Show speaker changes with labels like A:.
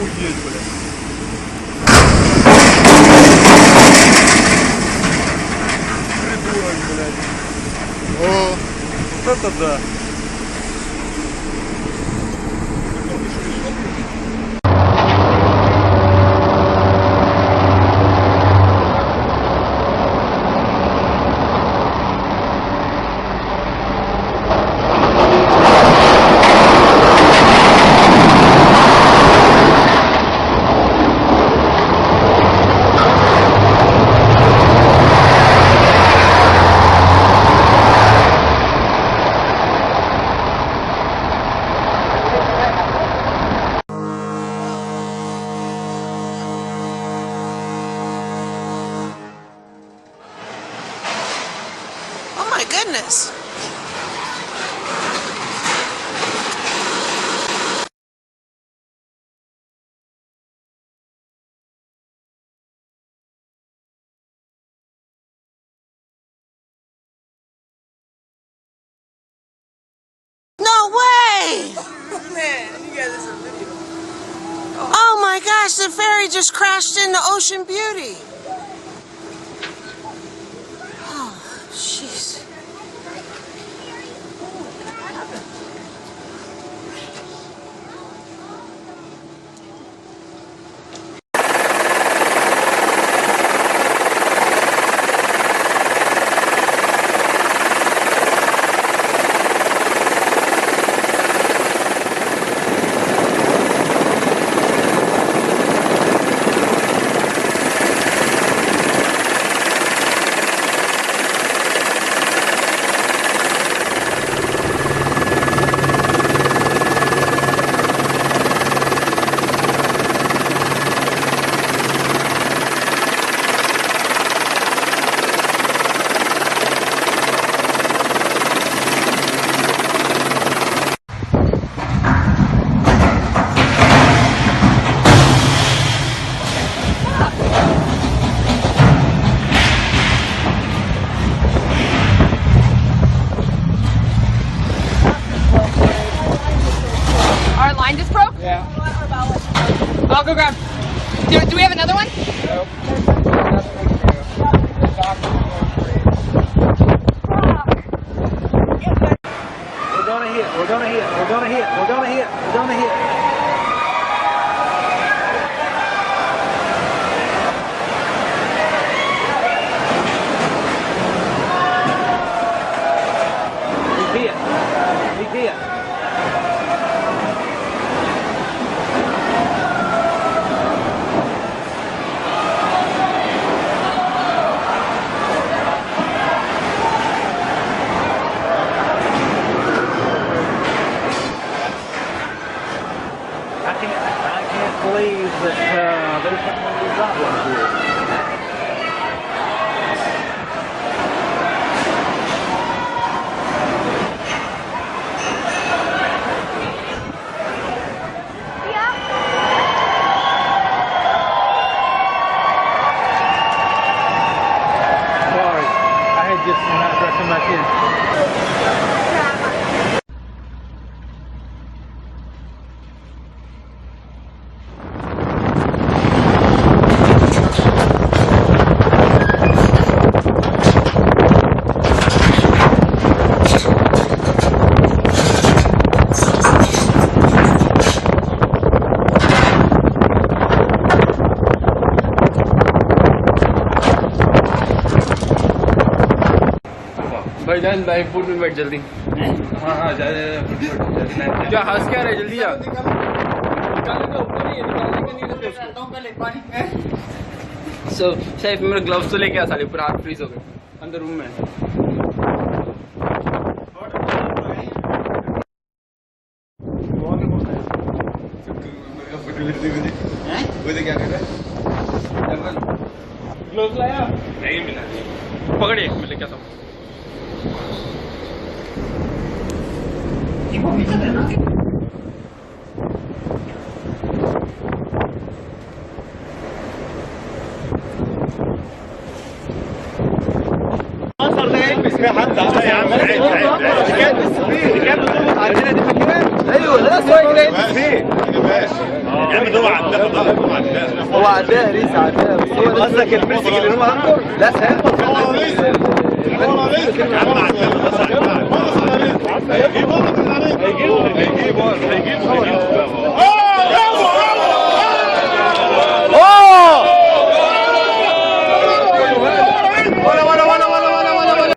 A: Купить, блядь. Придурок, блядь. О, вот это да.
B: Oh my goodness. No way!
C: Man, you guys are video.
B: Oh my gosh, the ferry just crashed into Ocean Beauty. Oh, jeez.
D: Our line just broke?
A: Yeah.
D: I'll go grab. Do we have another one?
A: Nope. We're gonna hit. We're gonna hit. We're gonna hit. We're gonna hit. We're gonna hit. He's hit. He's hit. I can't believe that there's someone who's not one here. Sorry, I had just not rushing back in.
E: भाईजान भाई food में बैठ जल्दी।
A: हाँ हाँ जल्दी
E: क्या हंस क्या रहे, जल्दी जा। सो सैफ मेरे ग्लव्स तो लेके आ, साले पूरा हाथ फ्रीज हो गए अंदर रूम में।
A: क्या कर रहा है?
E: ग्लव्स लाया? नहीं मिला। पकड़िए, मैं लेके आता हूँ।
A: इसमें हाथ डाला يا عم. عيب عيب عيب. اللي كانت بتظبط عندنا دي فاكرها؟ ايوه
D: شوي كده
F: يا عم ده هو عداء
E: هو عداء ريس عداء بس هو
F: قصدك المسك اللي هو عنده؟
E: لا سام
F: يا عم عداء هيجيبه